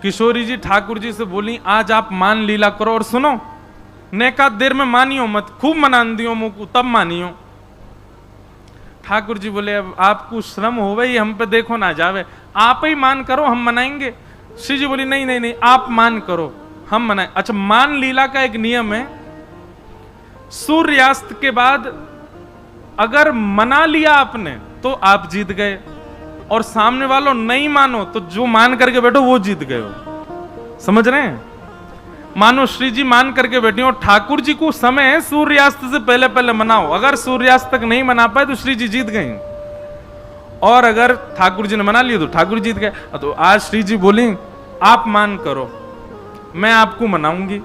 किशोरी जी ठाकुर जी से बोली आज आप मान लीला करो और सुनो, नेका देर में मानियो मत, खूब मनान दियो मुझको तब मानियो। ठाकुर जी बोले अब आपको श्रम हो गई, हम पे देखो ना जावे, आप ही मान करो हम मनाएंगे। श्री जी बोली नहीं नहीं नहीं, आप मान करो हम मनाए। अच्छा, मान लीला का एक नियम है, सूर्यास्त के बाद अगर मना लिया आपने तो आप जीत गए, और सामने वालों नहीं मानो तो जो मान करके बैठो वो जीत गए हो। समझ रहे हैं? मानो श्री जी मान करके बैठी हो, ठाकुर जी को समय है सूर्यास्त से पहले पहले मनाओ, अगर सूर्यास्त तक नहीं मना पाए तो श्री जी जीत गए, और अगर ठाकुर जी ने मना लिया तो ठाकुर जीत गए। तो आज श्री जी बोली आप मान करो, मैं आपको मनाऊंगी,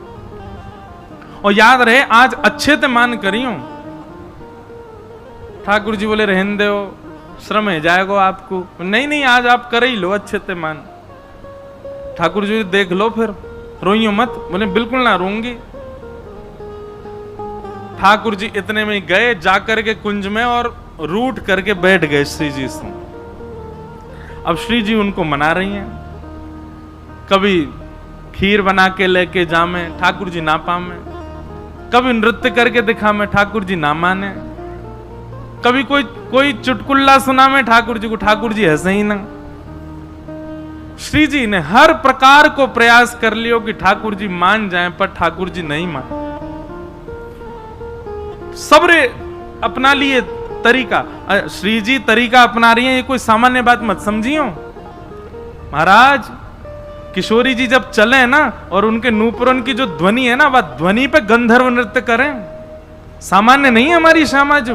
और याद रहे आज अच्छे से मान करी हूं। ठाकुर जी बोले रहने दो, श्रम है जाएगा आपको। नहीं नहीं, आज आप कर ही लो अच्छे से मान। ठाकुर जी देख लो फिर, रोइयो मत। बोले बिल्कुल ना रोऊंगी। ठाकुर जी इतने में गए जाकर के कुंज में और रूठ करके बैठ गए श्री जी से। अब श्री जी उनको मना रही हैं, कभी खीर बना के लेके जामे, ठाकुर जी ना पामे, कभी नृत्य करके दिखामे, ठाकुर जी ना माने, कभी कोई चुटकुल्ला सुना में ठाकुर जी को, ठाकुर जी हंसे ही ना। श्री जी ने हर प्रकार को प्रयास कर लियो कि ठाकुर जी मान जाएं, पर ठाकुर जी नहीं मान। सबरे अपना लिए तरीका, श्री जी तरीका अपना रही हैं, ये कोई सामान्य बात मत समझियो। महाराज किशोरी जी जब चले ना और उनके नूपुरन की जो ध्वनि है ना, वह ध्वनि पे गंधर्व नृत्य करें, सामान्य नहीं है हमारी श्यामा जी।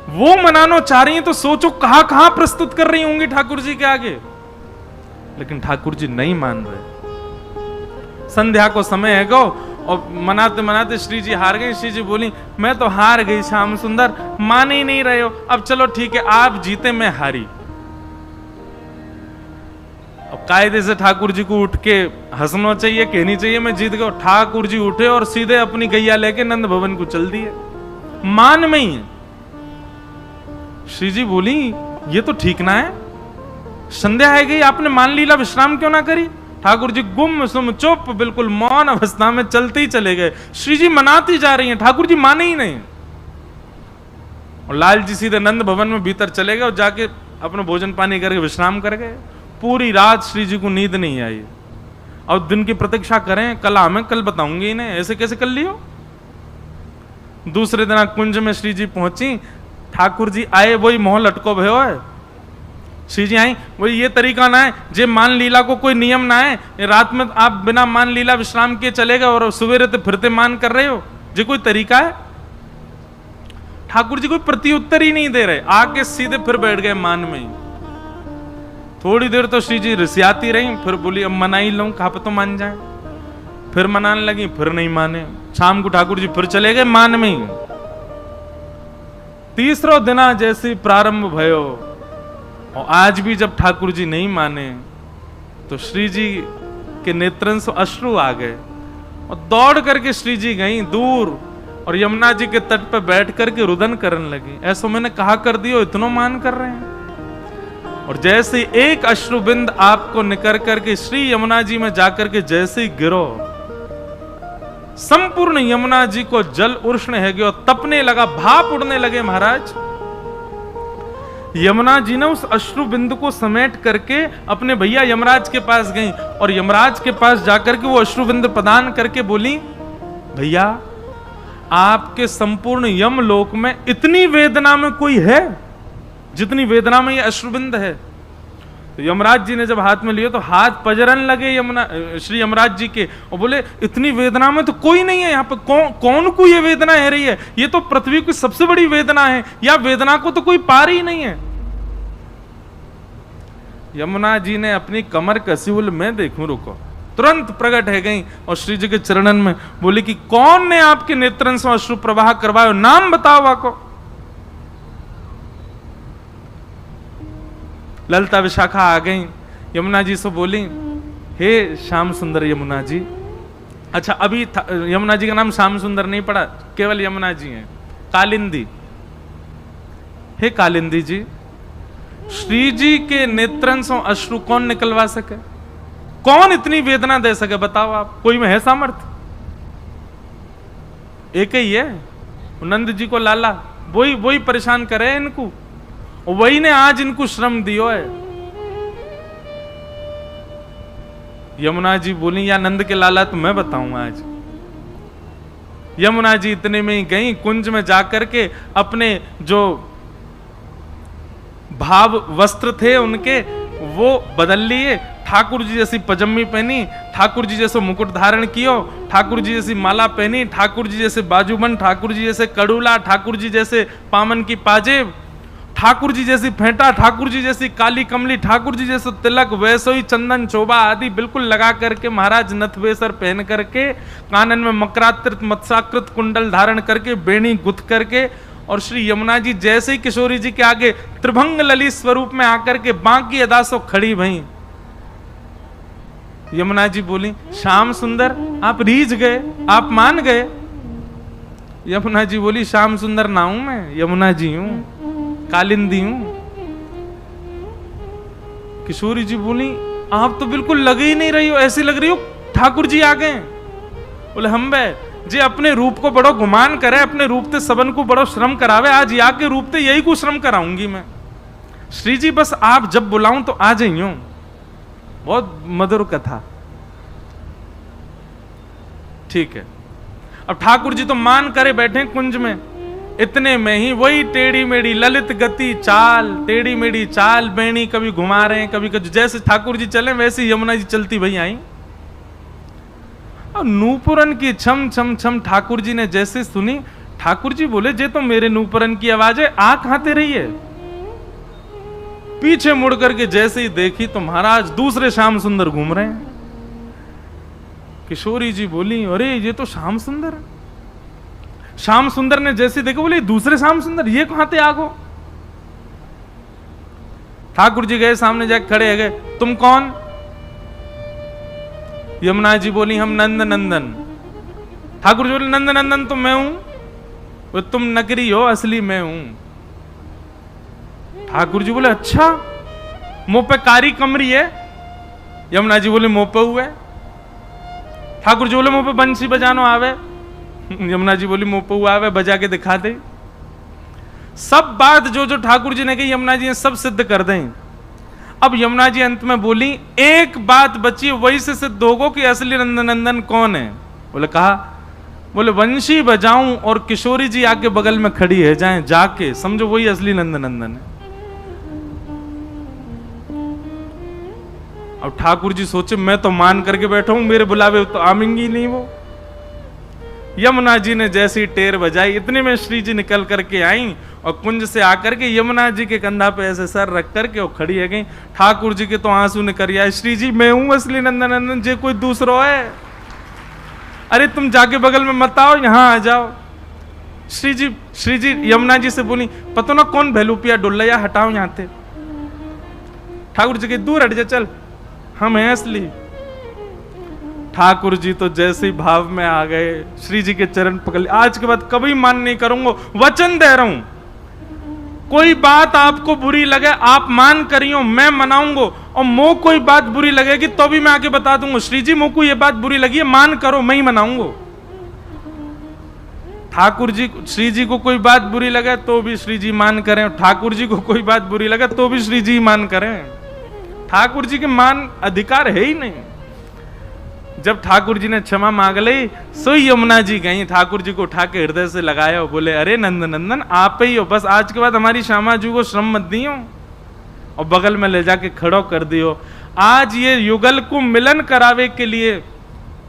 वो मनानो चाह रही हैं तो सोचो कहां कहां प्रस्तुत कर रही होंगी ठाकुर जी के आगे, लेकिन ठाकुर जी नहीं मान रहे। संध्या को समय है गो, और मनाते मनाते श्री जी हार गई। श्री जी बोली मैं तो हार गई श्याम सुंदर, मान ही नहीं रहे हो, अब चलो ठीक है आप जीते मैं हारी। अब कायदे से ठाकुर जी को उठ के हंसना चाहिए, कहनी चाहिए मैं जीत गया। ठाकुर जी उठे और सीधे अपनी गैया लेके नंद भवन को चल दिए, मान में ही है। श्री जी बोली ये तो ठीक ना है, संध्या है गई, आपने मान लीला विश्राम क्यों ना करी? ठाकुर जी गुम सुम चुप बिल्कुल मौन अवस्था में चलते ही चले गए। श्री जी मनाती जा रही हैं, ठाकुर जी माने ही नहीं। और लाल जी सीधे नंद भवन में भीतर चले गए और जाके अपना भोजन पानी करके विश्राम कर गए। पूरी रात श्री जी को नींद नहीं आई। अब दिन की प्रतीक्षा करें, कल हमें कल बताऊंगी इन्हें, ऐसे कैसे कर लियो। दूसरे दिन कुंज में श्री जी पहुंची, ठाकुर जी आए, वही मोह लटको भयो है। श्री जी आई, वही ये तरीका ना है, जे मान लीला को कोई नियम ना है, रात में आप बिना मान लीला विश्राम किए चले गए और सवेरे तो फिरते मान कर रहे हो, जे कोई तरीका है? ठाकुर जी कोई प्रत्युत्तर ही नहीं दे रहे, आके सीधे फिर बैठ गए मान में ही। थोड़ी देर तो श्री जी रिसियाती रही, फिर बोली अब मना ही लूं, कहा तो मान जाए। फिर मनाने लगी, फिर नहीं माने। शाम को ठाकुर जी फिर चले गए मान में ही। तीसरो दिना जैसे प्रारंभ भयो, और आज भी जब ठाकुर जी नहीं माने तो श्री जी के नेत्रन से अश्रु आ गए, और दौड़ करके श्री जी गई दूर और यमुना जी के तट पर बैठ करके रुदन करने लगी। ऐसा मैंने कहा कर दियो, इतना मान कर रहे हैं। और जैसे एक अश्रुबिंद आपको निकर करके श्री यमुना जी में जाकर के जैसे ही गिरो, संपूर्ण यमुना जी को जल उष्ण है गया, तपने लगा, भाप उड़ने लगे। महाराज यमुना जी ने उस अश्रु बिंदु को समेट करके अपने भैया यमराज के पास गई, और यमराज के पास जाकर के वो अश्रु बिंदु प्रदान करके बोली भैया आपके संपूर्ण यमलोक में इतनी वेदना में कोई है जितनी वेदना में ये अश्रुबिंद है। तो यमराज जी ने जब हाथ में लिया तो हाथ पजरन लगे श्री यमराज जी के, और बोले इतनी वेदना में तो कोई नहीं है यहाँ पे, कौन को ये वेदना है रही है? ये तो पृथ्वी की सबसे बड़ी वेदना है, या वेदना को तो कोई पार ही नहीं है। यमुना जी ने अपनी कमर कसी, बोले मैं देखूं, रुको। तुरंत प्रकट है गई और श्री जी के चरणन में बोली कि कौन ने आपके नेत्रन से अश्रु प्रवाह करवायो, नाम बताओ आपको। ललिता विशाखा आ गई, यमुना जी से बोली हे श्याम सुंदर यमुना जी। अच्छा अभी यमुना जी का नाम श्याम सुंदर नहीं पड़ा, केवल यमुना जी हैं। कालिंदी, हे कालिंदी जी, श्री जी के नेत्रन से अश्रु कौन निकलवा सके? कौन इतनी वेदना दे सके बताओ आप, कोई में है सामर्थ्य? एक ही है, नंद जी को लाला, वही परेशान करे इनको, वही ने आज इनको श्रम दियो है। यमुना जी बोली, या नंद के लाला तो मैं बताऊंगा आज। यमुना जी इतने में ही गई, कुंज में जाकर के अपने जो भाव वस्त्र थे उनके वो बदल लिए, ठाकुर जी जैसी पजम्मी पहनी, ठाकुर जी जैसे मुकुट धारण कियो, ठाकुर जी जैसी माला पहनी, ठाकुर जी जैसे बाजूबंद, ठाकुर जी जैसे कड़ूला, ठाकुर जी जैसे पामन की पाजेब, ठाकुर जी जैसी फेंटा, ठाकुर जी जैसी काली कमली, ठाकुर जी जैसे तिलक, वैसे ही चंदन चोबा आदि बिल्कुल लगा करके महाराज नथवेसर पहन करके, कानन में मकराकृत मत्स्याकृत कुंडल धारण करके, बेणी गुथ करके, और श्री यमुना जी जैसे ही किशोरी जी के आगे त्रिभंग ललित स्वरूप में आकर के बांकी अदा सो खड़ी भई। यमुना जी बोली, श्याम सुंदर आप रीझ गए, आप मान गए? यमुना जी बोली, श्याम सुंदर ना हूं मैं, यमुना जी हूं, कालिंदी हूं। किशोरी जी बोली, आप तो बिल्कुल लग ही नहीं रही हो, ऐसी लग रही हो ठाकुर जी आ गए। बोले, हम बे जे अपने रूप को बड़ो गुमान करे, अपने रूप ते सबन को बड़ो श्रम करावे, आज या के रूप ते यही को श्रम कराऊंगी मैं। श्री जी बस आप जब बुलाऊं तो आ जाइयो। बहुत मधुर कथा। ठीक है, अब ठाकुर जी तो मान करे बैठे कुंज में, इतने में ही वही टेढ़ी मेढ़ी ललित गति चाल, टेढ़ी मेढ़ी चाल, बेणी कभी घुमा रहे हैं, कभी कभी जैसे ठाकुर जी चले वैसे यमुना जी चलती भई आई। और नूपुरन की छम छम छम ठाकुर जी ने जैसे सुनी, ठाकुर जी बोले, जे तो मेरे नूपुरन की आवाज है, आ कहां रही है? पीछे मुड़ करके जैसे ही देखी तो महाराज दूसरे श्याम सुंदर घूम रहे हैं। किशोरी जी बोली, अरे ये तो श्याम सुंदर है। श्याम सुंदर ने जैसे देखो, बोले दूसरे श्याम सुंदर, ये कहां थे आगो? ठाकुर जी गए सामने जाके खड़े गए, तुम कौन? यमुना जी बोली, हम नंद नंदन। ठाकुर जी बोले, नंद नंदन तो मैं हूं। वो तुम नकली हो, असली मैं हूं। ठाकुर जी बोले, अच्छा मुंह पे कारी कमरी है? यमुना जी बोले, मुंह पे हुए। ठाकुर जी बोले, मुंह पे बंसी बजानो आवे? यमुना जी बोली, मुंह पे हुआ आवे, बजा के दिखा दे। सब बात जो जो ठाकुर जी ने कही यमुना जी ने सब सिद्ध कर दें। अब यमुना जी अंत में बोली, एक बात बची, वही से सिद्ध होगो कि असली नंदनंदन कौन है। बोले, कहा? बोले, वंशी बजाऊं और किशोरी जी आके बगल में खड़ी है जाए, जाके समझो वही असली नंदनंदन है। अब ठाकुर जी सोचे, मैं तो मान करके बैठा हूं, मेरे बुलावे तो आमेंगी नहीं वो। यमुना जी ने जैसी टेर बजाई, इतने में श्री जी निकल करके आई और कुंज से आकर के यमुना जी के कंधा पे ऐसे सर रख करके वो खड़ी है गई। ठाकुर जी के तो आंसू निकल आए, श्री जी मैं हूं असली नंदनंदन, जे कोई दूसरा है? अरे तुम जाके बगल में मत आओ, यहां आ जाओ। श्री जी यमुना जी से बोली, पता ना कौन भैलूपिया डोल्ला, या हटाओ यहां थे। ठाकुर जी के, दूर हट जा, चल हम हैं असली। ठाकुर जी तो जैसे ही भाव में आ गए, श्री जी के चरण पकड़ लिए, आज के बाद कभी मान नहीं करूंगा, वचन दे रहा हूं, कोई बात आपको बुरी लगे आप मान करियो, मैं मनाऊंगा, और मो कोई बात बुरी लगेगी तो भी मैं आके बता दूंगा, श्री जी मुझको ये बात बुरी लगी है, मान करो, मैं ही मनाऊंगा। ठाकुर जी, श्री जी को कोई बात बुरी लगे तो भी श्री जी मान करें, ठाकुर जी को कोई बात बुरी लगे तो भी श्री जी मान करें। ठाकुर जी के मान अधिकार है ही नहीं। जब ठाकुर जी ने क्षमा मांग ली, सो यमुना जी गई, ठाकुर जी को उठा के हृदय से लगाया और बोले, अरे नंदनंदन आप ही हो, बस आज के बाद हमारी श्यामा जी को श्रम मत दियो, और बगल में ले जाके खड़ो कर दियो। आज ये युगल को मिलन करावे के लिए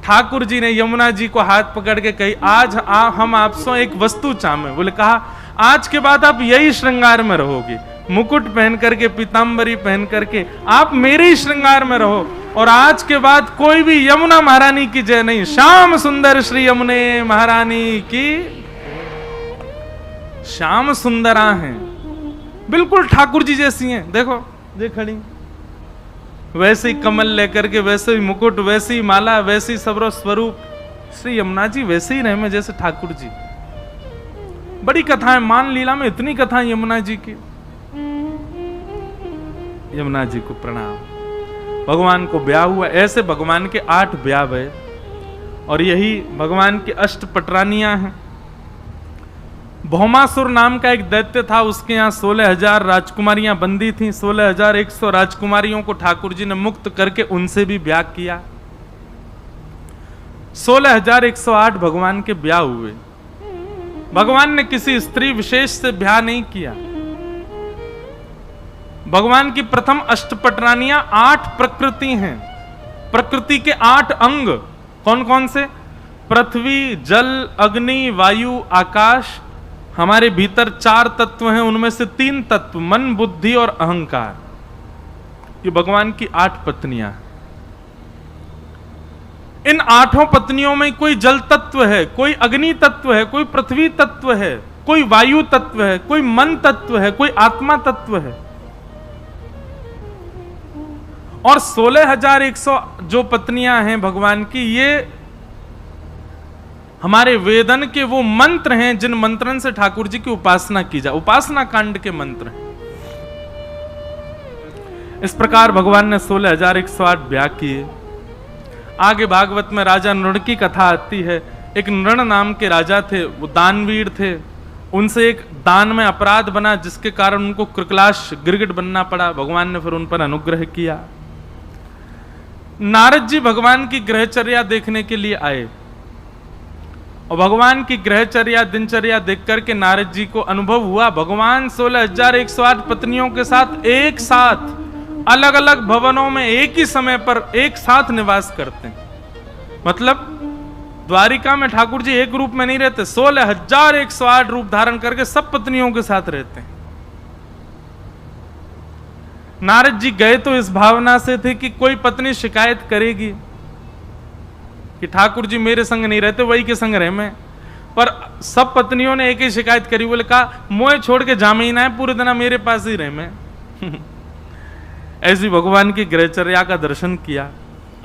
ठाकुर जी ने यमुना जी को हाथ पकड़ के कही, आज हम आपसे एक वस्तु चाहे। बोले, कहा? आज के बाद आप यही श्रृंगार में रहोगी, मुकुट पहन करके, पीतांबरी पहन करके आप मेरे ही श्रृंगार में रहो, और आज के बाद कोई भी यमुना महारानी की जय नहीं, श्याम सुंदर श्री यमुने महारानी की। श्याम सुंदरा हैं, बिल्कुल ठाकुर जी जैसी हैं, देखो देख खड़ी, वैसे ही कमल लेकर के, वैसे ही मुकुट, वैसी ही माला, वैसी सबरो स्वरूप। श्री यमुना जी वैसे ही रहे में जैसे ठाकुर जी। बड़ी कथाएं, मान लीला में इतनी कथाएं यमुना जी की। यमुना जी को प्रणाम। भगवान को ब्याह हुआ। ऐसे भगवान के 8 ब्याह हुए और यही भगवान की अष्ट पटरानियां हैं। भौमासुर नाम का एक दैत्य था, उसके यहाँ 16,000 राजकुमारियां बंदी थीं। 16,100 राजकुमारियों को ठाकुर जी ने मुक्त करके उनसे भी ब्याह किया। 16,108 भगवान के ब्याह हुए। भगवान ने किसी स्त्री विशेष से ब्याह नहीं किया। भगवान की प्रथम अष्टपटरानियां 8 प्रकृति हैं। प्रकृति के 8 अंग कौन कौन से? पृथ्वी, जल, अग्नि, वायु, आकाश। हमारे भीतर 4 तत्व हैं, उनमें से 3 तत्व मन, बुद्धि और अहंकार। ये भगवान की 8 पत्नियां। इन 8 पत्नियों में कोई जल तत्व है, कोई अग्नि तत्व है, कोई पृथ्वी तत्व है, कोई वायु तत्व है, कोई मन तत्व है, कोई आत्मा तत्व है। और 16,100 जो पत्नियां हैं भगवान की, ये हमारे वेदन के वो मंत्र हैं जिन मंत्रन से ठाकुर जी की उपासना की जाए। उपासना कांड के मंत्र हैं। इस प्रकार भगवान ने 16,108 ब्याह किए। आगे भागवत में राजा नृण की कथा आती है। एक नृण नाम के राजा थे, वो दानवीर थे। उनसे एक दान में अपराध बना, जिसके कारण उनको कृकलाश गिरगिट बनना पड़ा। भगवान ने फिर उन पर अनुग्रह किया। नारद जी भगवान की ग्रहचर्या देखने के लिए आए और भगवान की ग्रहचर्या दिनचर्या देख करके नारद जी को अनुभव हुआ, भगवान 16,108 पत्नियों के साथ एक साथ अलग अलग भवनों में एक ही समय पर एक साथ निवास करते हैं। मतलब द्वारिका में ठाकुर जी एक रूप में नहीं रहते, 16,108 रूप धारण करके सब पत्नियों के साथ रहते हैं। नारद जी गए तो इस भावना से थे कि कोई पत्नी शिकायत करेगी कि ठाकुर जी मेरे संग नहीं रहते, वही के संग रहे मैं। पर सब पत्नियों ने एक ही शिकायत करी, बोले कहा मोए छोड़ के जामे ही ना है, पूरे दिन मेरे पास ही रहे मैं। ऐसी भगवान की ग्रहचर्या का दर्शन किया।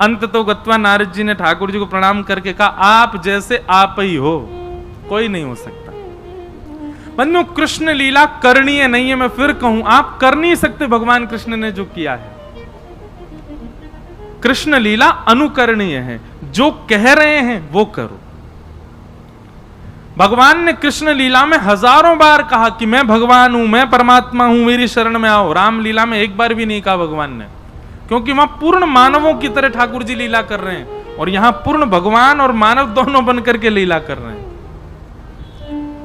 अंत तो गत्वा नारद जी ने ठाकुर जी को प्रणाम करके कहा, आप जैसे आप ही हो, कोई नहीं हो सकता। बंधु, कृष्ण लीला करनीय नहीं है। मैं फिर कहूं, आप कर नहीं सकते भगवान कृष्ण ने जो किया है। कृष्ण लीला अनुकरणीय है। जो कह रहे हैं वो करो। भगवान ने कृष्ण लीला में हजारों बार कहा कि मैं भगवान हूं, मैं परमात्मा हूं, मेरी शरण में आओ। राम लीला में एक बार भी नहीं कहा भगवान ने, क्योंकि वहां पूर्ण मानवों की तरह ठाकुर जी लीला कर रहे हैं और यहां पूर्ण भगवान और मानव दोनों बन करके लीला कर रहे हैं।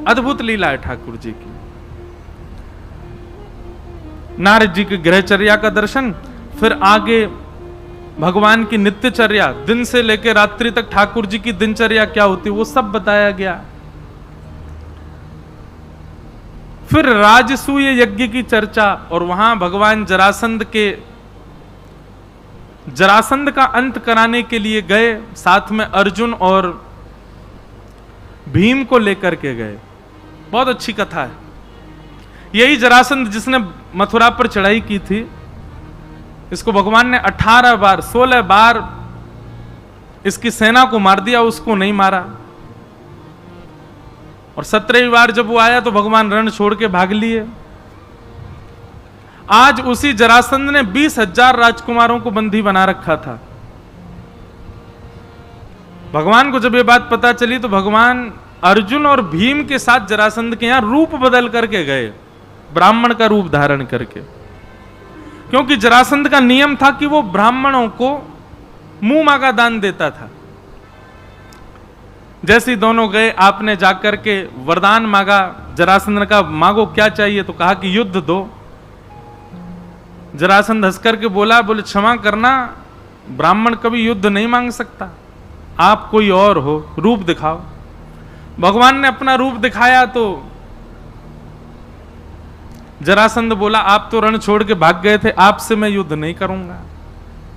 अद्भुत लीला है ठाकुर जी की। नारद जी की ग्रहचर्या का दर्शन, फिर आगे भगवान की नित्यचर्या, दिन से लेकर रात्रि तक ठाकुर जी की दिनचर्या क्या होती है वो सब बताया गया। फिर राजसूय यज्ञ की चर्चा, और वहां भगवान जरासंध का अंत कराने के लिए गए, साथ में अर्जुन और भीम को लेकर के गए। बहुत अच्छी कथा है। यही जरासंध जिसने मथुरा पर चढ़ाई की थी, इसको भगवान ने 18 बार 16 बार इसकी सेना को मार दिया, उसको नहीं मारा। और 17वीं बार जब वो आया तो भगवान रण छोड़ के भाग लिए। आज उसी जरासंध ने 20,000 राजकुमारों को बंदी बना रखा था। भगवान को जब ये बात पता चली तो भगवान अर्जुन और भीम के साथ जरासंध के यहां रूप बदल करके गए, ब्राह्मण का रूप धारण करके। क्योंकि जरासंध का नियम था कि वो ब्राह्मणों को मुंह मांगा दान देता था। जैसे दोनों गए, आपने जाकर के वरदान मांगा। जरासंध ने कहा मांगो क्या चाहिए, तो कहा कि युद्ध दो। जरासंध हंस करके बोले क्षमा करना, ब्राह्मण कभी युद्ध नहीं मांग सकता, आप कोई और हो, रूप दिखाओ। भगवान ने अपना रूप दिखाया तो जरासंध बोला आप तो रण छोड़ के भाग गए थे, आपसे मैं युद्ध नहीं करूंगा,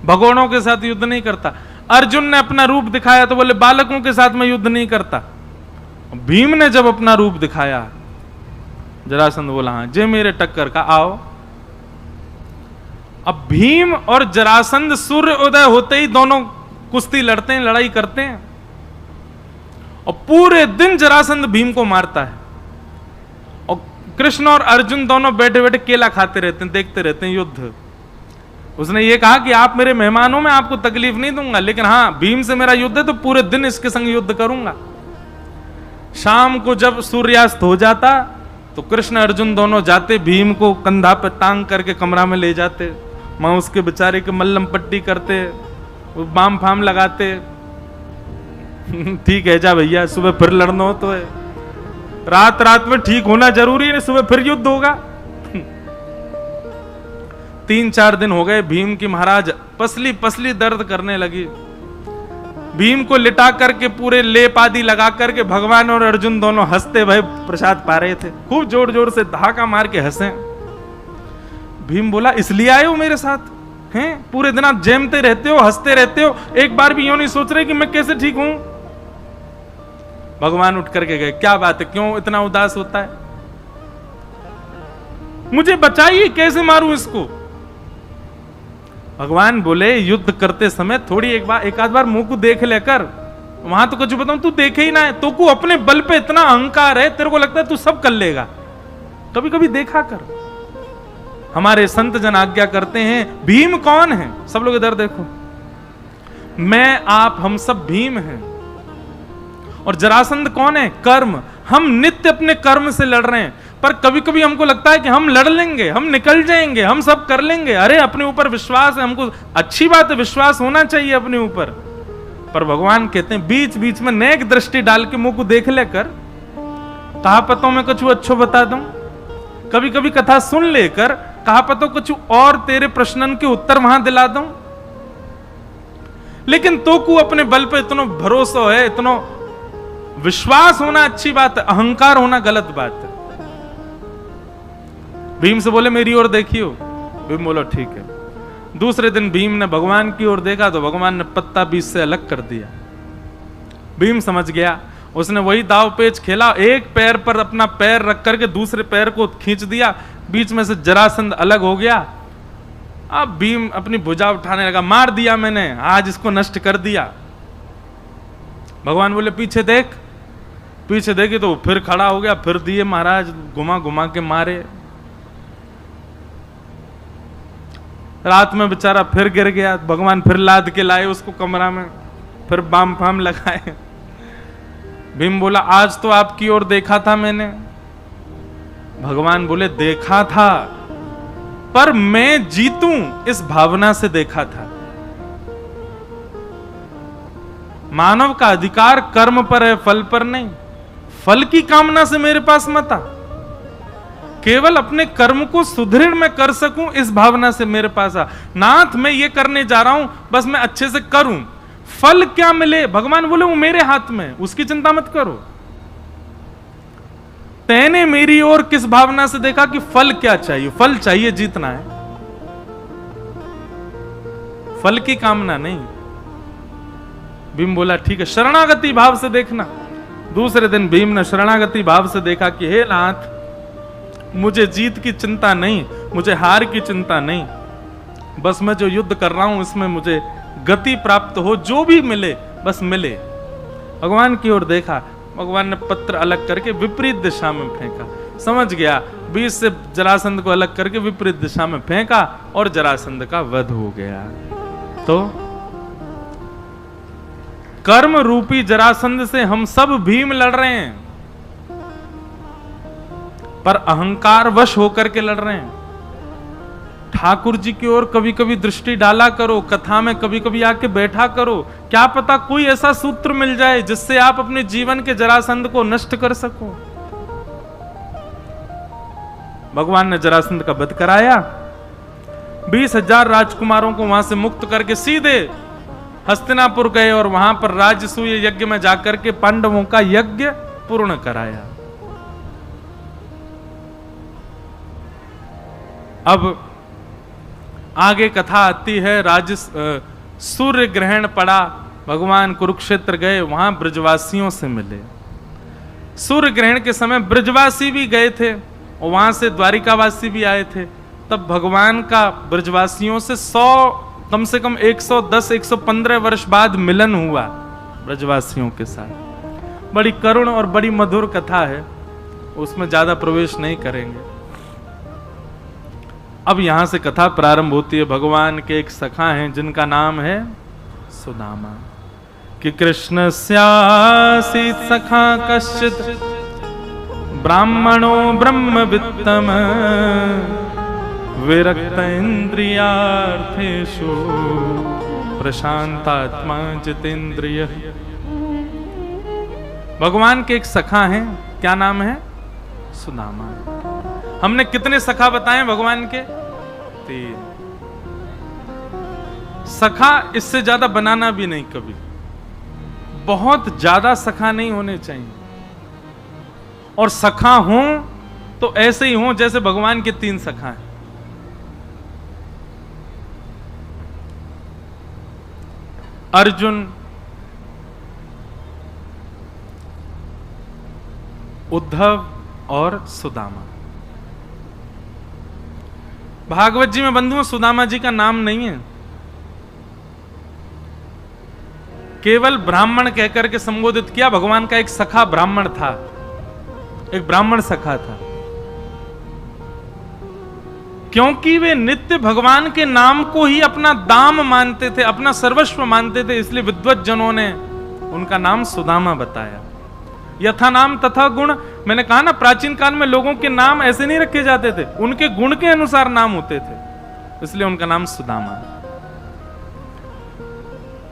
भगोड़ों के साथ युद्ध नहीं करता। अर्जुन ने अपना रूप दिखाया तो बोले बालकों के साथ मैं युद्ध नहीं करता। भीम ने जब अपना रूप दिखाया, जरासंध बोला हाँ जे मेरे टक्कर का आओ। अब भीम और जरासंध सूर्य उदय होते ही दोनों कुश्ती लड़ते हैं, लड़ाई करते हैं, और पूरे दिन जरासंध भीम को मारता है। और कृष्ण और अर्जुन दोनों बैठे बैठे केला खाते रहते हैं, देखते रहते हैं युद्ध। उसने ये कहा कि आप मेरे मेहमान हो, मैं आपको तकलीफ नहीं दूंगा, लेकिन हाँ भीम से मेरा युद्ध है तो पूरे दिन इसके संग युद्ध करूंगा। शाम को जब सूर्यास्त हो जाता तो कृष्ण अर्जुन दोनों जाते, भीम को कंधा पे टांग करके कमरा में ले जाते, वहां उसके बेचारे के मल्लम पट्टी करते, बाम फाम लगाते। ठीक है जा भैया, सुबह फिर लड़ना हो तो है, रात रात में ठीक होना जरूरी है, सुबह फिर युद्ध होगा। 3-4 दिन हो गए, भीम की महाराज पसली पसली दर्द करने लगी। भीम को लिटा करके पूरे लेप आदि लगा करके भगवान और अर्जुन दोनों हंसते भय प्रसाद पा रहे थे, खूब जोर जोर से धक्का मार के हंसे। भीम बोला इसलिए आए हो मेरे साथ हैं? पूरे दिन आप जैमते रहते हो, हंसते रहते हो, एक बार भी यूं नहीं सोच रहे कि मैं कैसे ठीक हूं? भगवान उठ करके गए, क्या बात है, क्यों इतना उदास होता है? मुझे बचाइए, कैसे मारूं इसको? भगवान बोले युद्ध करते समय थोड़ी एक आध बार मुंह को देख लेकर, वहां तो कुछ बताऊं, तू देखे ही ना है, तो को अपने बल पे इतना अहंकार है, तेरे को लगता है तू सब कर लेगा, कभी कभी देखा कर। हमारे संत जन आज्ञा करते हैं, भीम कौन है? सब लोग इधर देखो, मैं आप हम सब भीम हैं। और जरासंध कौन है? कर्म। हम नित्य अपने कर्म से लड़ रहे हैं, पर कभी कभी हमको लगता है कि हम लड़ लेंगे, हम निकल जाएंगे, हम सब कर लेंगे। अरे अपने ऊपर विश्वास है, हमको अच्छी बात है, विश्वास होना चाहिए अपने ऊपर। पर भगवान कहते हैं बीच बीच में नेक दृष्टि डाल के मुंह को देख लेकर, कहा पतों में कुछ अच्छो बता दूं, कभी कभी कथा सुन लेकर कहा पतो कुछ और तेरे प्रश्नन के उत्तर वहां दिला दूं। लेकिन तो को अपने बल पे इतना भरोसा है, इतना विश्वास होना अच्छी बात है, अहंकार होना गलत बात है। भीम से बोले मेरी ओर देखियो। भीम बोलो ठीक है। दूसरे दिन भीम ने भगवान की ओर देखा तो भगवान ने पत्ता बीच से अलग कर दिया। भीम समझ गया, उसने वही दाव पेच खेला, एक पैर पर अपना पैर रख करके दूसरे पैर को खींच दिया, बीच में से जरासंध अलग हो गया। अब भीम अपनी भुजा उठाने लगा, मार दिया मैंने, आज इसको नष्ट कर दिया। भगवान बोले पीछे देख। पीछे देखी तो फिर खड़ा हो गया, फिर दिए महाराज घुमा घुमा के मारे। रात में बेचारा फिर गिर गया, भगवान फिर लाद के लाए उसको कमरा में, फिर बाम फाम लगाए। भीम बोला आज तो आपकी ओर देखा था मैंने। भगवान बोले देखा था, पर मैं जीतूं इस भावना से देखा था। मानव का अधिकार कर्म पर है, फल पर नहीं। फल की कामना से मेरे पास मत आ, केवल अपने कर्म को सुदृढ़ मैं कर सकूं इस भावना से मेरे पास आ। नाथ मैं ये करने जा रहा हूं, बस मैं अच्छे से करूं, फल क्या मिले भगवान बोले वो मेरे हाथ में, उसकी चिंता मत करो। तैने मेरी ओर किस भावना से देखा कि फल क्या चाहिए? फल चाहिए, जीतना है, फल की कामना नहीं। भीम बोला ठीक है, शरणागति भाव से देखना। दूसरे दिन भीम ने शरणागति भाव से देखा कि हे नाथ मुझे जीत की चिंता नहीं, मुझे हार की चिंता नहीं, बस मैं जो युद्ध कर रहा हूं इसमें मुझे गति प्राप्त हो, जो भी मिले बस मिले। भगवान की ओर देखा, भगवान ने पत्र अलग करके विपरीत दिशा में फेंका। समझ गया, बीच से जरासंध को अलग करके विपरीत दिशा में फेंका और जरासंध का वध हो गया। तो कर्म रूपी जरासंध से हम सब भीम लड़ रहे हैं, पर अहंकार वश होकर के लड़ रहे हैं। ठाकुर जी की ओर कभी कभी दृष्टि डाला करो, कथा में कभी कभी आके बैठा करो, क्या पता कोई ऐसा सूत्र मिल जाए जिससे आप अपने जीवन के जरासंध को नष्ट कर सको। भगवान ने जरासंध का वध कराया, 20,000 राजकुमारों को वहां से मुक्त करके सीधे हस्तिनापुर गए और वहां पर राजसूय यज्ञ में जाकर के पांडवों का यज्ञ पूर्ण कराया। अब आगे कथा आती है, सूर्य ग्रहण पड़ा, भगवान कुरुक्षेत्र गए, वहां ब्रजवासियों से मिले। सूर्य ग्रहण के समय ब्रजवासी भी गए थे और वहां से द्वारिकावासी भी आए थे। तब भगवान का ब्रजवासियों से कम से कम 110-115 वर्ष बाद मिलन हुआ ब्रजवासियों के साथ। बड़ी करुण और बड़ी मधुर कथा है, उसमें ज्यादा प्रवेश नहीं करेंगे। अब यहां से कथा प्रारंभ होती है। भगवान के एक सखा हैं जिनका नाम है सुदामा। कि कृष्ण स्यासीत सखा कश्चित ब्राह्मणो ब्रह्मवित्तम विरक्त इंद्रियार्थेषु प्रशांतात्मा जितेंद्रिय। भगवान के एक सखा हैं, क्या नाम है? सुदामा। हमने कितने सखा बताए भगवान के? 3। सखा इससे ज्यादा बनाना भी नहीं कभी, बहुत ज्यादा सखा नहीं होने चाहिए। और सखा हों तो ऐसे ही हों जैसे भगवान के 3 सखा हैं। अर्जुन, उद्धव और सुदामा। भागवत जी में बंधुओं सुदामा जी का नाम नहीं है, केवल ब्राह्मण कहकर के संबोधित किया। भगवान का एक सखा ब्राह्मण था, एक ब्राह्मण सखा था। क्योंकि वे नित्य भगवान के नाम को ही अपना दाम मानते थे, अपना सर्वस्व मानते थे, इसलिए विद्वत जनों ने उनका नाम सुदामा बताया। यथा नाम तथा गुण। मैंने कहा ना, प्राचीन काल में लोगों के नाम ऐसे नहीं रखे जाते थे, उनके गुण के अनुसार नाम होते थे, इसलिए उनका नाम सुदामा।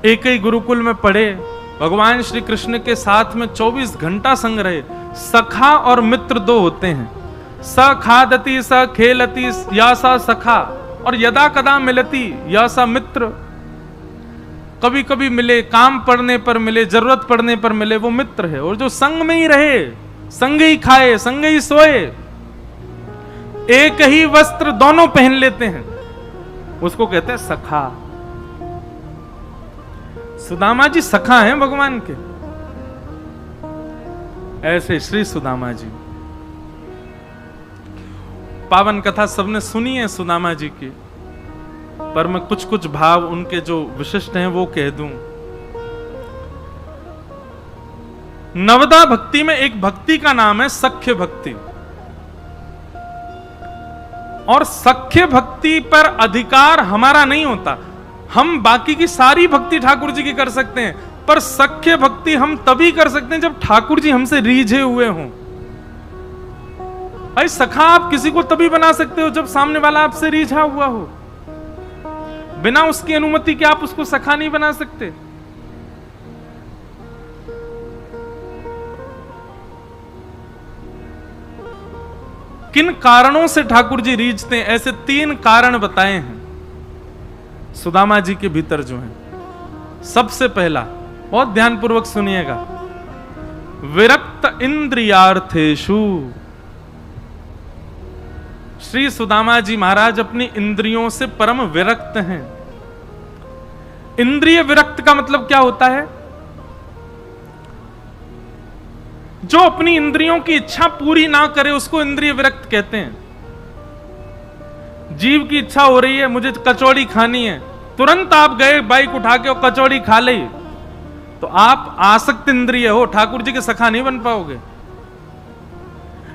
एक ही गुरुकुल में पढ़े, भगवान श्री कृष्ण के साथ में 24 घंटा संग रहे। सखा और मित्र 2 होते हैं। स खादति स खेलति या सा सखा, और यदा कदा मिलती या सा मित्र। कभी कभी मिले, काम पड़ने पर मिले, जरूरत पड़ने पर मिले, वो मित्र है। और जो संग में ही रहे, संग ही खाए, संग ही सोए, एक ही वस्त्र दोनों पहन लेते हैं, उसको कहते हैं सखा। सुदामा जी सखा हैं भगवान के। ऐसे श्री सुदामा जी। पावन कथा सबने सुनी है सुदामा जी की, पर मैं कुछ कुछ भाव उनके जो विशिष्ट हैं वो कह दूं। नवदा भक्ति में एक भक्ति का नाम है सख्य भक्ति, और सख्य भक्ति पर अधिकार हमारा नहीं होता। हम बाकी की सारी भक्ति ठाकुर जी की कर सकते हैं, पर सख्य भक्ति हम तभी कर सकते हैं जब ठाकुर जी हमसे रीझे हुए हों। भाई सखा आप किसी को तभी बना सकते हो जब सामने वाला आपसे रीझा हुआ हो। बिना उसकी अनुमति के आप उसको सखा नहीं बना सकते। किन कारणों से ठाकुर जी रीझते हैं, ऐसे 3 कारण बताए हैं सुदामा जी के भीतर जो हैं। सबसे पहला, बहुत ध्यानपूर्वक सुनिएगा, विरक्त इंद्रियार्थेषु। श्री सुदामा जी महाराज अपनी इंद्रियों से परम विरक्त हैं। इंद्रिय विरक्त का मतलब क्या होता है? जो अपनी इंद्रियों की इच्छा पूरी ना करे उसको इंद्रिय विरक्त कहते हैं। जीव की इच्छा हो रही है, मुझे कचौड़ी खानी है, तुरंत आप गए बाइक उठा के और कचौड़ी खा ली, तो आप आसक्त इंद्रिय हो, ठाकुर जी के सखा नहीं बन पाओगे।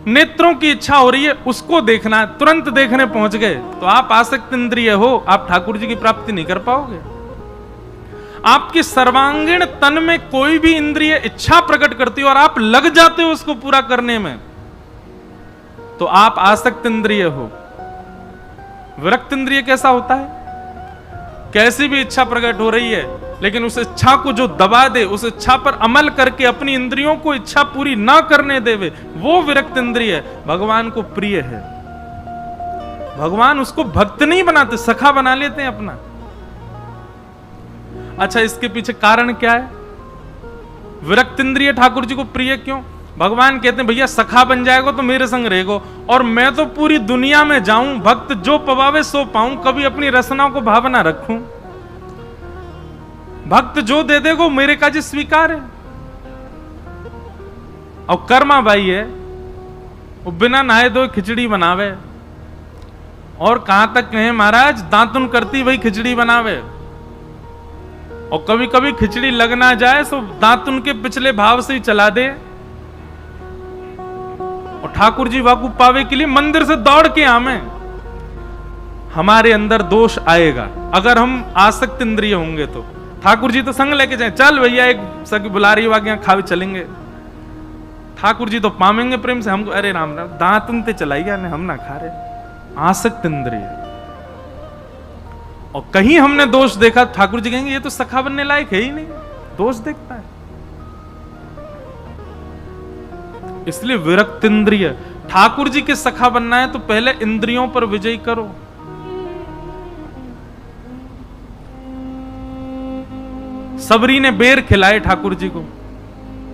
नेत्रों की इच्छा हो रही है, उसको देखना है, तुरंत देखने पहुंच गए, तो आप आसक्त इंद्रिय हो, आप ठाकुर जी की प्राप्ति नहीं कर पाओगे। आपके सर्वांगीण तन में कोई भी इंद्रिय इच्छा प्रकट करती हो और आप लग जाते हो उसको पूरा करने में, तो आप आसक्त इंद्रिय हो। विरक्त इंद्रिय कैसा होता है? कैसी भी इच्छा प्रकट हो रही है, लेकिन उस इच्छा को जो दबा दे, उस इच्छा पर अमल करके अपनी इंद्रियों को इच्छा पूरी ना करने देवे, वो विरक्त इंद्रिय है, भगवान को प्रिय है। भगवान उसको भक्त नहीं बनाते, सखा बना लेते हैं अपना। अच्छा, इसके पीछे कारण क्या है? विरक्त इंद्रिय ठाकुर जी को प्रिय क्यों? भगवान कहते हैं भैया सखा बन जाएगा तो मेरे संग रहेगो, और मैं तो पूरी दुनिया में जाऊं, भक्त जो पवावे सो पाऊं, कभी अपनी रचनाओं को भावना रखूं। भक्त जो दे देगो मेरे काज स्वीकार है। और कर्मा बाई है, वो बिना नहाए धोए खिचड़ी बनावे, और कहां तक कहें महाराज, दांतुन करती वही खिचड़ी बनावे। और कभी कभी खिचड़ी लग ना जाए तो दांतुन के पिछले भाव से ही चला दे, और ठाकुर जी वाकू पावे के लिए मंदिर से दौड़ के आवे। हमारे अंदर दोष आएगा अगर हम आसक्त इंद्रिय होंगे तो। ठाकुर जी तो संग लेके जाए, चल भैया एक सखी बुला रही है यहाँ खावे चलेंगे। ठाकुर जी तो पामेंगे प्रेम से हमको, अरे राम राम दांत उनते चलाइए हम ना खा रहे। आसक्त इंद्रिय। और कहीं हमने दोष देखा, ठाकुर जी कहेंगे ये तो सखा बनने लायक है ही नहीं, दोष देखता है। इसलिए विरक्त इंद्रिय। ठाकुर जी के सखा बनना है तो पहले इंद्रियों पर विजय करो। सबरी ने बेर खिलाए ठाकुर जी को।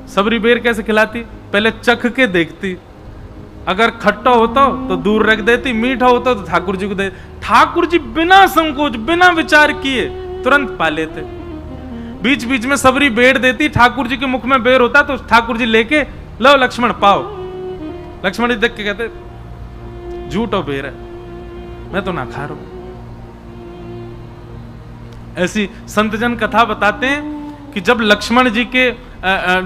सबरी बेर कैसे खिलाती? पहले चख के देखती, अगर खट्टा होता तो दूर रख देती, मीठा होता तो ठाकुर जी को दे। ठाकुर जी बिना संकोच बिना विचार किए तुरंत पा लेते। बीच बीच में सबरी बेर देती, ठाकुर जी के मुख में बेर होता तो ठाकुर जी लेके लो लक्ष्मण पाओ। लक्ष्मण जी देख के कहते झूठ और बेर है, मैं तो ना खा रहा हूं। ऐसी संतजन कथा बताते हैं कि जब लक्ष्मण जी के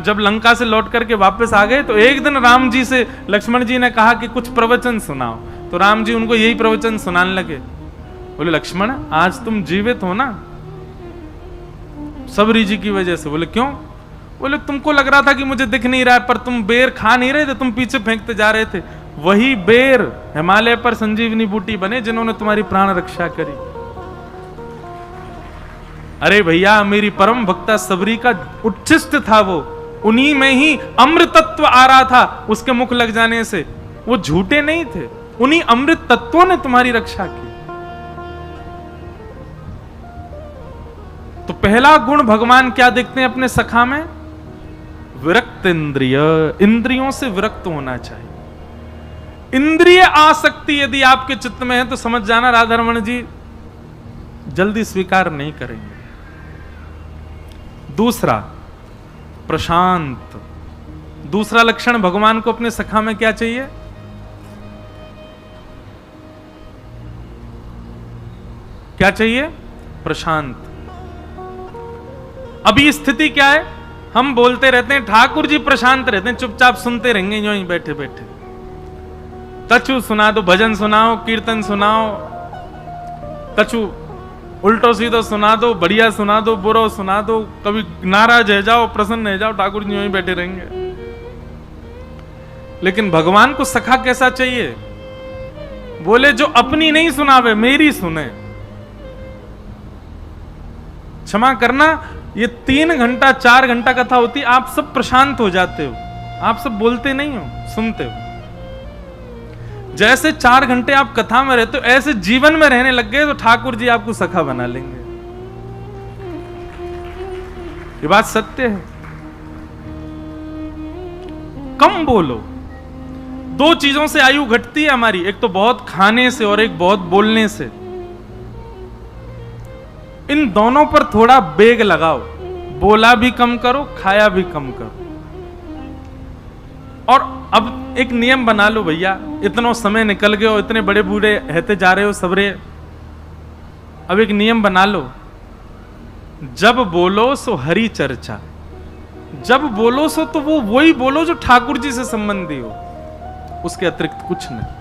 जब लंका से लौट करके वापस आ गए तो एक दिन राम जी से लक्ष्मण जी ने कहा कि कुछ प्रवचन सुनाओ। तो राम जी उनको यही प्रवचन सुनाने लगे। बोले लक्ष्मण आज तुम जीवित हो ना सबरी जी की वजह से। बोले क्यों? बोले तुमको लग रहा था कि मुझे दिख नहीं रहा है, पर तुम बेर खा नहीं रहे थे, तुम पीछे फेंकते जा रहे थे। वही बेर हिमालय पर संजीवनी बूटी बने जिन्होंने तुम्हारी प्राण रक्षा करी। अरे भैया मेरी परम भक्ता सबरी का उच्छिष्ट था वो, उन्हीं में ही अमृतत्व आ रहा था उसके मुख लग जाने से। वो झूठे नहीं थे, उन्हीं अमृत तत्वों ने तुम्हारी रक्षा की। तो पहला गुण भगवान क्या देखते हैं अपने सखा में? विरक्त इंद्रिय। इंद्रियों से विरक्त होना चाहिए। इंद्रिय आसक्ति यदि आपके चित्त में है तो समझ जाना राधारमण जी जल्दी स्वीकार नहीं करेंगे। दूसरा प्रशांत। दूसरा लक्षण भगवान को अपने सखा में क्या चाहिए? क्या चाहिए? प्रशांत। अभी स्थिति क्या है? हम बोलते रहते हैं ठाकुर जी प्रशांत रहते हैं, चुपचाप सुनते रहेंगे यूं ही बैठे बैठे। कछु सुना दो, भजन सुनाओ, कीर्तन सुनाओ, कछु उल्टो सीधो सुना दो, बढ़िया सुना दो, बुरा सुना दो, कभी नाराज है जाओ, प्रसन्न है जाओ, ठाकुर जी यूं ही बैठे रहेंगे। लेकिन भगवान को सखा कैसा चाहिए? बोले जो अपनी नहीं सुनावे मेरी सुने। क्षमा करना, ये 3 घंटा 4 घंटा कथा होती, आप सब प्रशांत हो जाते हो, आप सब बोलते नहीं हो, सुनते हो। जैसे 4 घंटे आप कथा में रहते हो ऐसे जीवन में रहने लग गए तो ठाकुर जी आपको सखा बना लेंगे। ये बात सत्य है। कम बोलो। 2 चीजों से आयु घटती है हमारी, एक तो बहुत खाने से और एक बहुत बोलने से। इन दोनों पर थोड़ा बेग लगाओ, बोला भी कम करो, खाया भी कम करो। और अब एक नियम बना लो भैया, इतना समय निकल गए हो, इतने बड़े बूढ़े रहते जा रहे हो सबरे, अब एक नियम बना लो, जब बोलो सो हरि चर्चा। जब बोलो सो तो वो वही बोलो जो ठाकुर जी से संबंधी हो, उसके अतिरिक्त कुछ नहीं।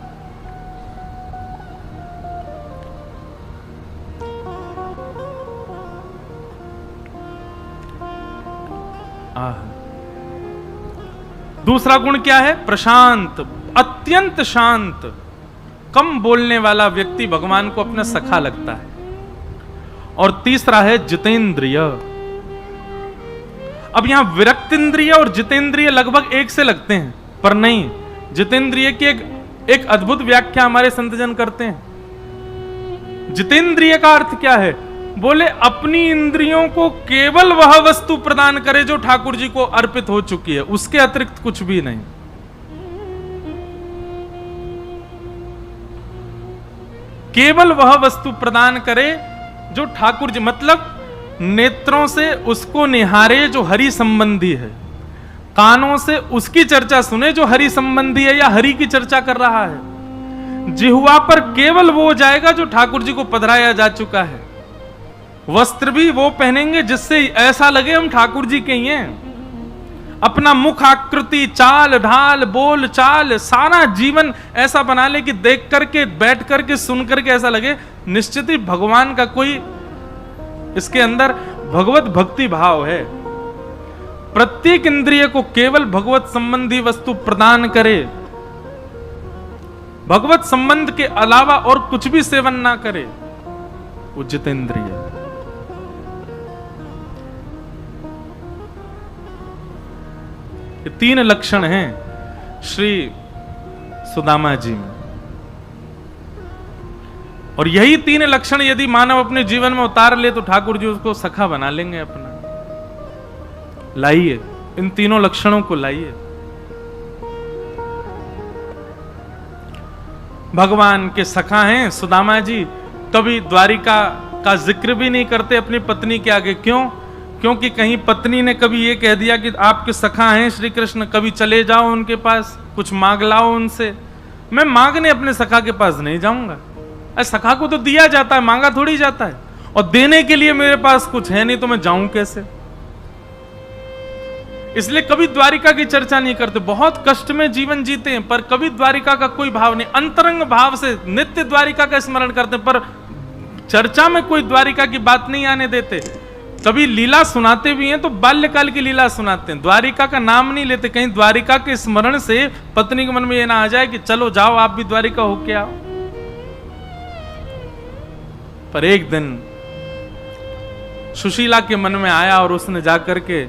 दूसरा गुण क्या है? प्रशांत, अत्यंत शांत। कम बोलने वाला व्यक्ति भगवान को अपना सखा लगता है। और तीसरा है जितेंद्रिय। अब यहां विरक्त इंद्रिय और जितेंद्रिय लगभग एक से लगते हैं, पर नहीं। जितेंद्रिय की एक अद्भुत व्याख्या हमारे संतजन करते हैं। जितेंद्रिय का अर्थ क्या है? बोले अपनी इंद्रियों को केवल वह वस्तु प्रदान करे जो ठाकुर जी को अर्पित हो चुकी है, उसके अतिरिक्त कुछ भी नहीं। केवल वह वस्तु प्रदान करे जो ठाकुर जी, मतलब नेत्रों से उसको निहारे जो हरि संबंधी है, कानों से उसकी चर्चा सुने जो हरि संबंधी है या हरि की चर्चा कर रहा है, जिह्वा पर केवल वो जाएगा जो ठाकुर जी को पधराया जा चुका है, वस्त्र भी वो पहनेंगे जिससे ऐसा लगे हम ठाकुर जी के ही हैं, अपना मुख आकृति, चाल ढाल, बोल चाल, सारा जीवन ऐसा बना ले कि देख करके, बैठ करके, सुन करके ऐसा लगे निश्चित ही भगवान का कोई इसके अंदर भगवत भक्ति भाव है। प्रत्येक इंद्रिय को केवल भगवत संबंधी वस्तु प्रदान करे, भगवत संबंध के अलावा और कुछ भी सेवन ना करे, वो जितेंद्रिय। ये 3 लक्षण हैं श्री सुदामा जी में, और यही 3 लक्षण यदि मानव अपने जीवन में उतार ले तो ठाकुर जी उसको सखा बना लेंगे अपना। लाइए इन 3 लक्षणों को लाइए। भगवान के सखा हैं सुदामा जी, कभी द्वारिका का जिक्र भी नहीं करते अपनी पत्नी के आगे। क्यों? क्योंकि कहीं पत्नी ने कभी ये कह दिया कि आपके सखा हैं श्री कृष्ण, कभी चले जाओ उनके पास, कुछ मांग लाओ उनसे। मैं मांगने अपने सखा के पास नहीं जाऊंगा। अरे सखा को तो दिया जाता है, मांगा थोड़ी जाता है, और देने के लिए मेरे पास कुछ है नहीं तो मैं जाऊं कैसे? इसलिए कभी द्वारिका की चर्चा नहीं करते। बहुत कष्ट में जीवन जीते हैं पर कभी द्वारिका का कोई भाव नहीं, अंतरंग भाव से नित्य द्वारिका का स्मरण करते हैं, पर चर्चा में कोई द्वारिका की बात नहीं आने देते। कभी लीला सुनाते भी हैं तो बाल्यकाल की लीला सुनाते हैं, द्वारिका का नाम नहीं लेते। कहीं द्वारिका के स्मरण से पत्नी के मन में यह ना आ जाए कि चलो जाओ आप भी द्वारिका होके आओ। पर एक दिन सुशीला के मन में आया और उसने जाकर के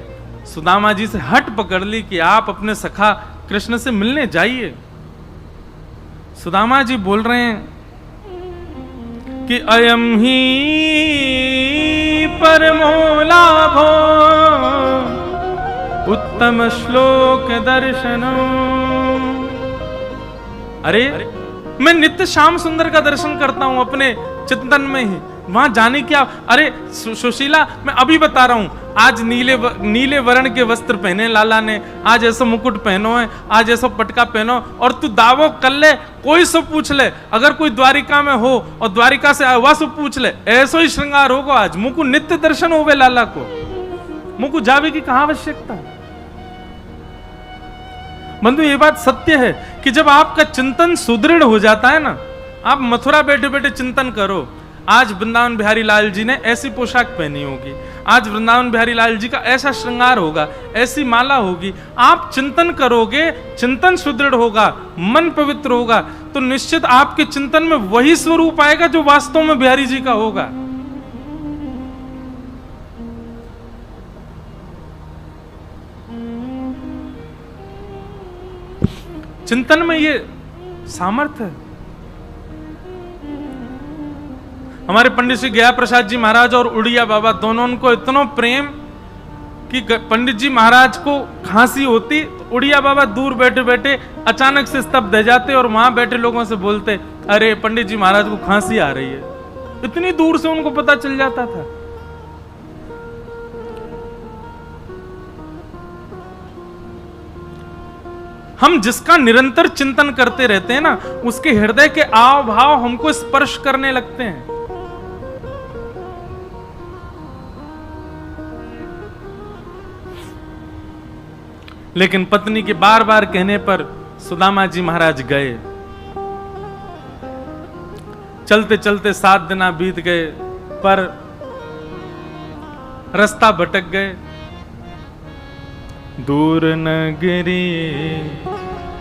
सुदामा जी से हट पकड़ ली कि आप अपने सखा कृष्ण से मिलने जाइए। सुदामा जी बोल रहे हैं कि अयम ही परमो लाभो उत्तम श्लोक दर्शनो। अरे मैं नित्य श्याम सुंदर का दर्शन करता हूं अपने चिंतन में ही, वहां जाने क्या। अरे सुशीला मैं अभी बता रहा हूं, आज नीले वर्ण के वस्त्र पहने लाला ने, आज ऐसा मुकुट पहनो है, आज ऐसा पटका पहनो, और तू दावो कर ले, कोई सो पूछ ले, अगर कोई द्वारिका में हो और द्वारिका से आया सो पूछ ले, ऐसा ही श्रृंगार होगा आज। मुकु नित्य दर्शन होवे लाला को, मुकु जावे की कहां आवश्यकता है। बंधु ये बात सत्य है कि जब आपका चिंतन सुदृढ़ हो जाता है ना, आप मथुरा बैठे बैठे चिंतन करो, आज वृंदावन बिहारी लाल जी ने ऐसी पोशाक पहनी होगी, आज वृंदावन बिहारी लाल जी का ऐसा श्रृंगार होगा, ऐसी माला होगी। आप चिंतन करोगे, चिंतन सुदृढ़ होगा, मन पवित्र होगा, तो निश्चित आपके चिंतन में वही स्वरूप आएगा जो वास्तव में बिहारी जी का होगा। चिंतन में ये सामर्थ्य है। हमारे पंडित श्री गया प्रसाद जी महाराज और उड़िया बाबा दोनों को इतना प्रेम कि पंडित जी महाराज को खांसी होती तो उड़िया बाबा दूर बैठे बैठे अचानक से स्तब्ध हो जाते और वहां बैठे लोगों से बोलते, अरे पंडित जी महाराज को खांसी आ रही है। इतनी दूर से उनको पता चल जाता था। हम जिसका निरंतर चिंतन करते रहते हैं ना, उसके हृदय के आव भाव हमको स्पर्श करने लगते हैं। लेकिन पत्नी के बार बार कहने पर सुदामा जी महाराज गए। चलते चलते 7 दिन बीत गए पर रास्ता भटक गए। दूर नगरी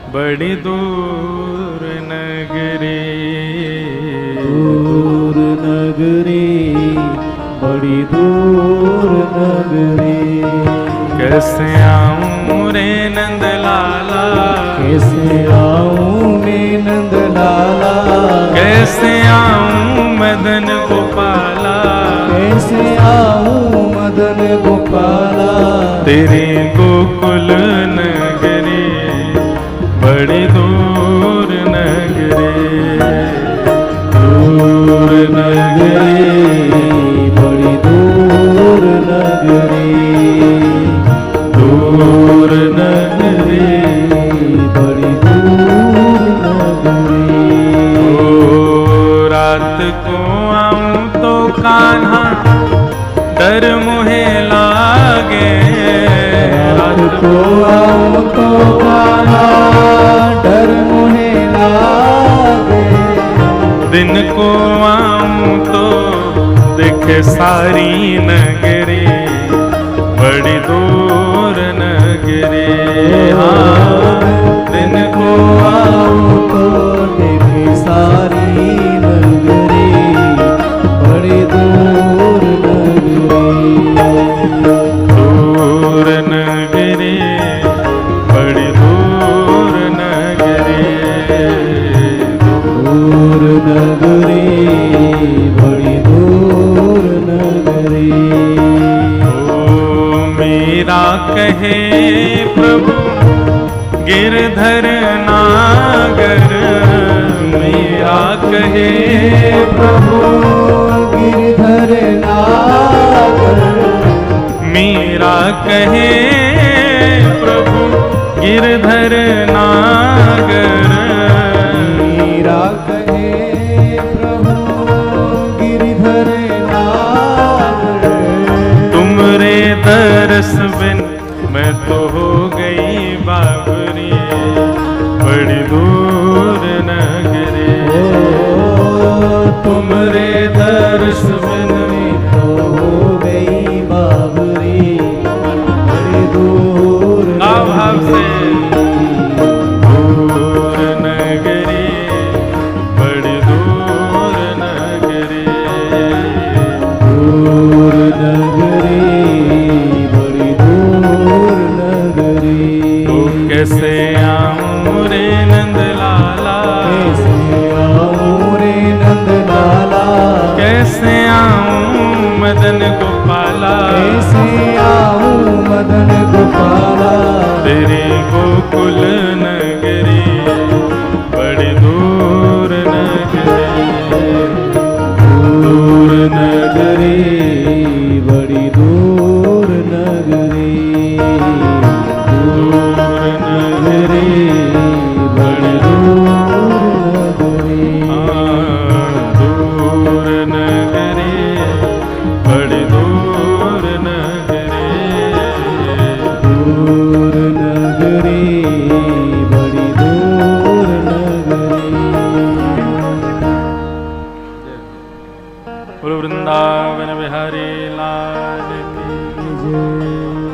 बड़ी दूर नगरी, दूर नगरी बड़ी दूर नगरी, कैसे आऊं रे नंद लाला, कैसे आऊं रे नंद लाला, कैसे आऊं मदन गोपाला, कैसे आऊं मदन गोपाला, तेरे गोकुल नगरी बड़ी दूर नगरी, दूर नगरी बड़ी दूर नगरी, दूर नगरी बड़ी दूर नगरी। ओ रात को आऊं तो कान्हा डर मुहे लागे, रात तो आऊं तो कान्हा डर मुहे लागे, दिन को आऊं तो देखे सारी नगरी, बड़ी दूर नगरी। हाँ, दिन को आऊं तो देखे सारी नगरी, बड़ी दूर नगरी। दूर नगरी, बड़ी दूर नगरी, दूर नगरी, बड़ी दूर नगरी। ओ मेरा कहे प्रभु गिरधर नागर, मेरा कहे प्रभु गिरधर नागर, मेरा कहे प्रभु गिरधर नागर, मेरा कहे प्रभु गिरधर नागर। तुमरे दरस बिन मैं तो हो गई बाबरी, बड़ी दूर नगरी। तुमरे दर्श बिन तो हो गई बाबरी, बड़ी दूर भाव से दूर नगरी, बड़ी दूर नगरी, दूर नगरी, बड़ी दूर नगरी। तो कैसे आऊं रे नंद लाला, कैसे आऊं रे नंद लाला, कैसे आऊं मदन गोपाला, कैसे आऊं मदन गोपाला। तेरे गोकुल नगरी, बड़ी दूर नगरी, दूर नगरी, बड़ी दूर नगरी। दूर नगरी, बड़ी दूर नगरी। दूर नगरी, बड़ी दूर नगरी, दूर नगरी, बड़ी दूर नगरी। बोलो वृंदावन बिहारी लाल की जय।